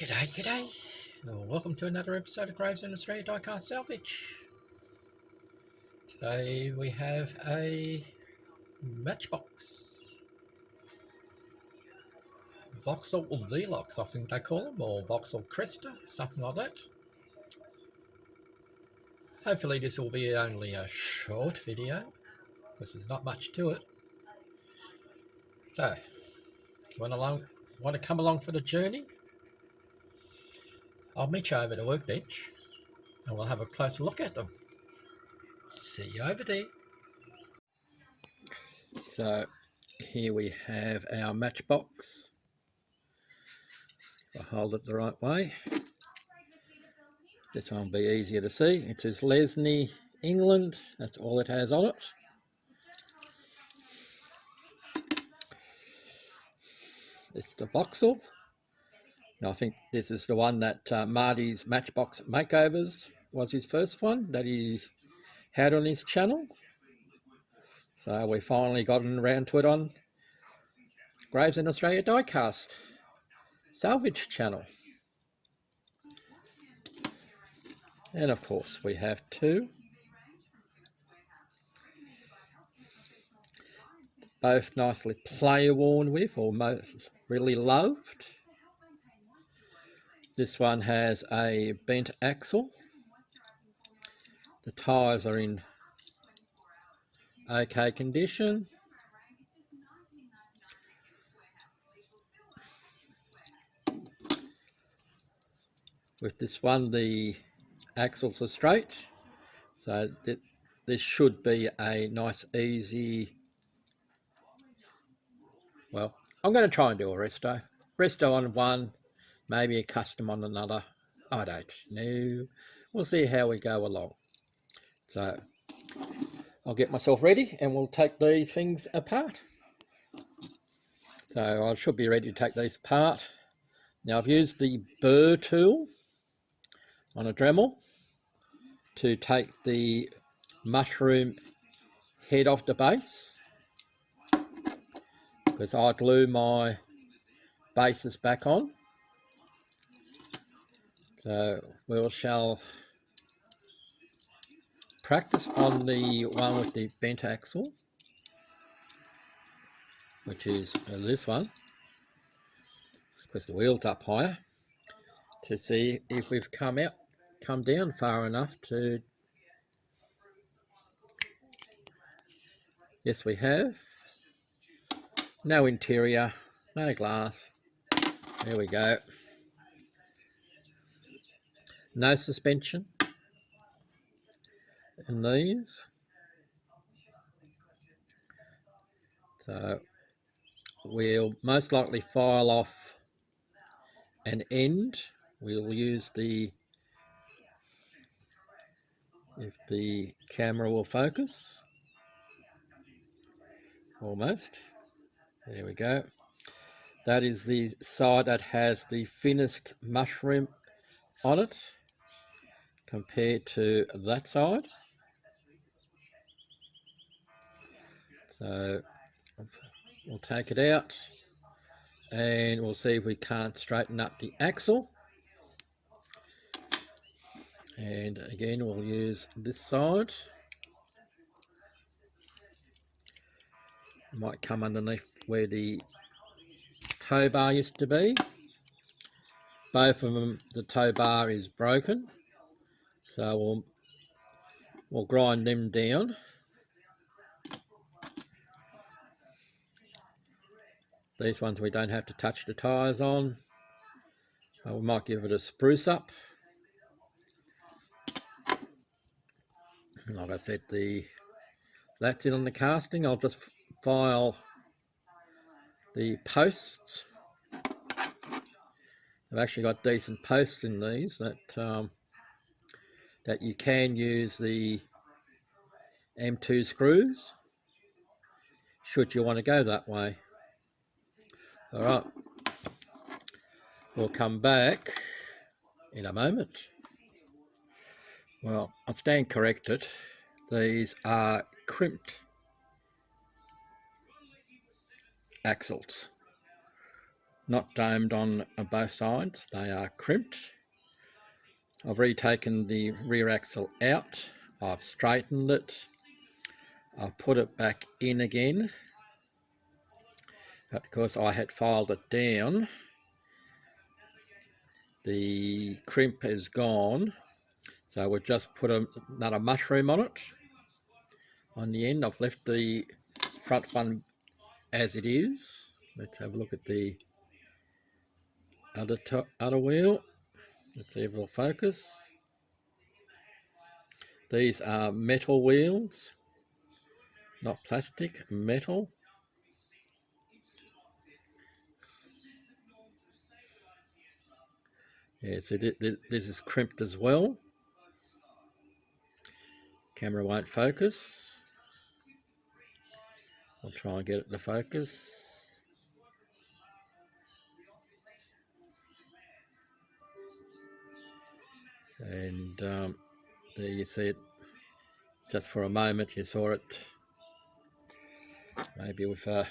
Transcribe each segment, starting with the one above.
G'day. Well, welcome to another episode of Graves in Australia Diecast Salvage. Today we have a Matchbox. Vauxhall Velox, I think they call them, or Vauxhall Cresta, something like that. Hopefully this will be only a short video, because there's not much to it. So, want to come along for the journey? I'll meet you over the workbench and we'll have a closer look at them. See you over there. So here we have our Matchbox. If I hold it the right way, this one will be easier to see. It says Lesney, England. That's all it has on it. It's the Vauxhall. And I think this is the one that Marty's Matchbox Makeovers was his first one that he had on his channel. So we finally gotten around to it on Graves in Australia Diecast Salvage channel. And of course we have two. Both nicely player worn with, or most really loved. This one has a bent axle. The tyres are in okay condition. With this one, the axles are straight, so this should be a nice, easy. Well, I'm going to try and do a resto on one. Maybe a custom on another. I don't know. We'll see how we go along. So I'll get myself ready and we'll take these things apart. So I should be ready to take these apart. Now I've used the burr tool on a Dremel to take the mushroom head off the base, because I glue my bases back on. So we shall practice on the one with the bent axle, which is this one, because the wheel's up higher, to see if we've come down far enough to. Yes, we have. No interior, no glass. There we go. No suspension in these. So we'll most likely file off an end. We'll use if the camera will focus. Almost. There we go. That is the side that has the thinnest mushroom on it compared to that side. So we'll take it out and we'll see if we can't straighten up the axle. And again, we'll use this side. Might come underneath where the tow bar used to be. Both of them, the tow bar is broken, so we'll grind them down. These ones we don't have to touch the tyres on. We might give it a spruce up. Like I said, that's it on the casting. I'll just file the posts. I've actually got decent posts in these that you can use the M2 screws should you want to go that way. All right, we'll come back in a moment. Well, I stand corrected. These are crimped axles, not domed on both sides, they are crimped. I've retaken the rear axle out, I've straightened it, I've put it back in again, but because I had filed it down, the crimp is gone, so we'll just put another mushroom on it. On the end, I've left the front one as it is. Let's have a look at the other wheel. Let's see if it'll focus. These are metal wheels, not plastic, metal. Yeah, so this is crimped as well. Camera won't focus. I'll try and get it to focus. And there you see it. Just for a moment you saw it. Maybe with that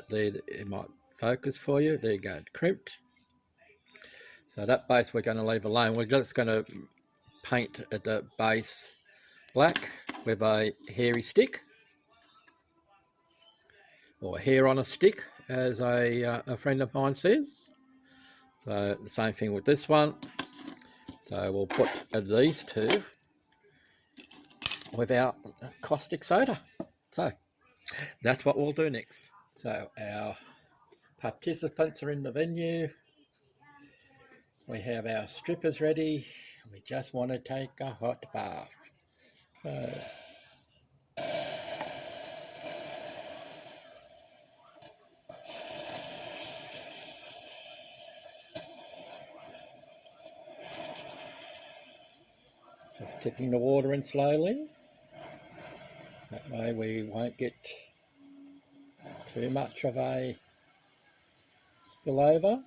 there it might focus for you. There you go, crimped. So that base we're going to leave alone. We're just going to paint at the base black with a hairy stick, or hair on a stick, as a friend of mine says. So the same thing with this one. So we'll put these two with our caustic soda. So that's what we'll do next. So our participants are in the venue. We have our strippers ready. We just want to take a hot bath. So just tipping the water in slowly. That way we won't get too much of a spillover.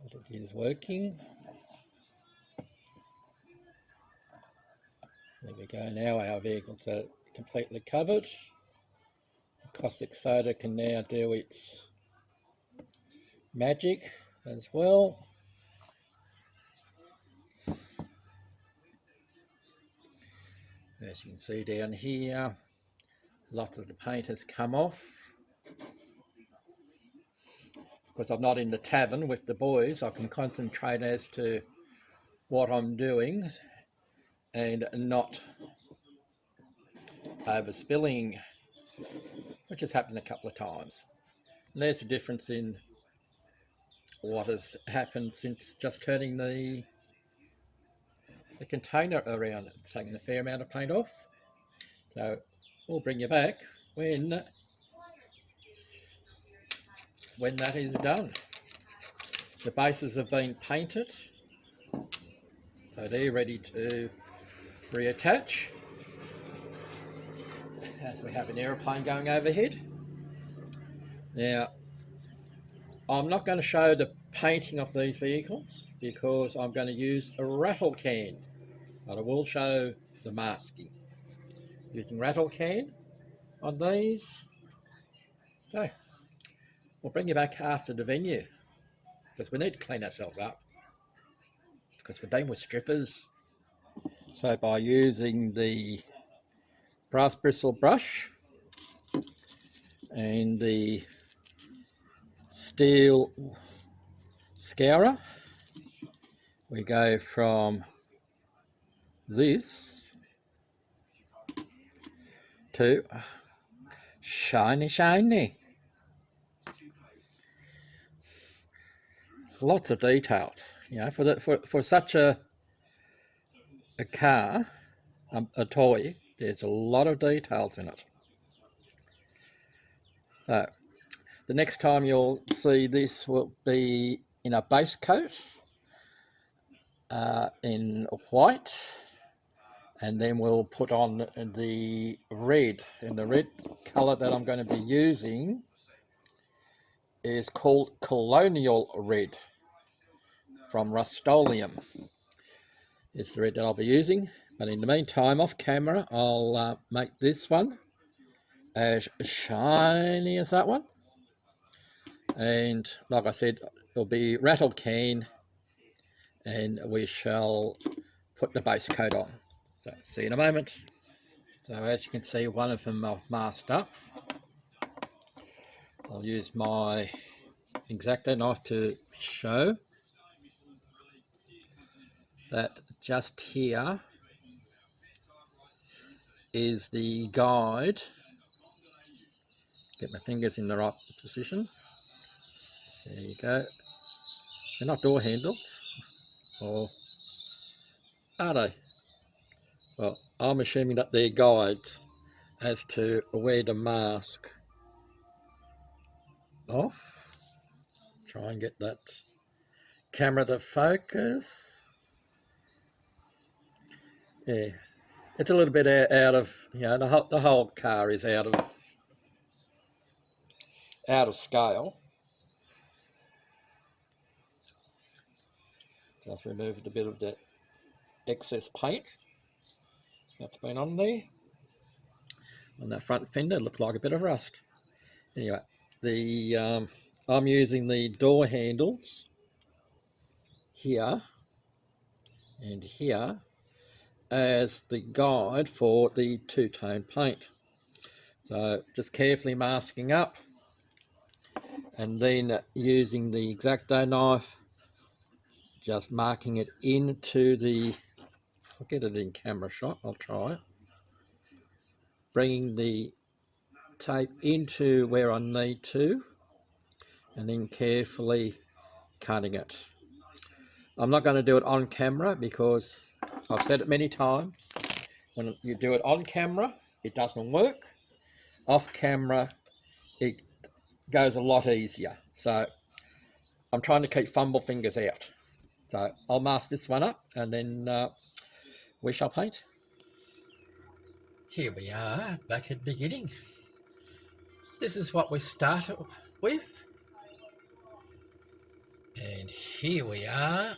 But it is working. There we go. Now our vehicles are completely covered. The caustic soda can now do its magic as well. As you can see down here, lots of the paint has come off. Because I'm not in the tavern with the boys, I can concentrate as to what I'm doing and not overspilling, which has happened a couple of times. And there's a difference in what has happened since just turning the container around. It's taken a fair amount of paint off. So we'll bring you back when that is done. The bases have been painted, so they're ready to reattach. As we have an aeroplane going overhead. Now, I'm not going to show the painting of these vehicles because I'm going to use a rattle can, but I will show the masking using rattle can on these. So we'll bring you back after the venue because we need to clean ourselves up because we've been with strippers. So by using the brass bristle brush and the steel scourer, we go from this to shiny. Lots of details, you know, for such a car, a toy. There's a lot of details in it. So the next time you'll see this will be in a base coat in white, and then we'll put on the red, and the red colour that I'm going to be using is called Colonial Red from Rust-Oleum. It's the red that I'll be using, but in the meantime, off camera, I'll make this one as shiny as that one. And like I said, it'll be rattled can, and we shall put the base coat on. So see you in a moment. So as you can see, one of them I've masked up. I'll use my X-Acto knife to show that just here is the guide. Get my fingers in the right position. There you go. They're not door handles, or are they? Well, I'm assuming that they're guides as to where to mask off. Try and get that camera to focus. Yeah, it's a little bit out of, you know, the whole car is out of scale. Just removed a bit of that excess paint that's been on there. On that front fender, it looked like a bit of rust. Anyway, I'm using the door handles here and here as the guide for the two-tone paint. So just carefully masking up, and then using the X-Acto knife, just marking it into the, I'll get it in camera shot, I'll try it. Bringing the tape into where I need to, and then carefully cutting it. I'm not going to do it on camera because I've said it many times, when you do it on camera, it doesn't work. Off camera, it goes a lot easier. So I'm trying to keep fumble fingers out. So I'll mask this one up, and then we shall paint. Here we are, back at the beginning. This is what we started with. And here we are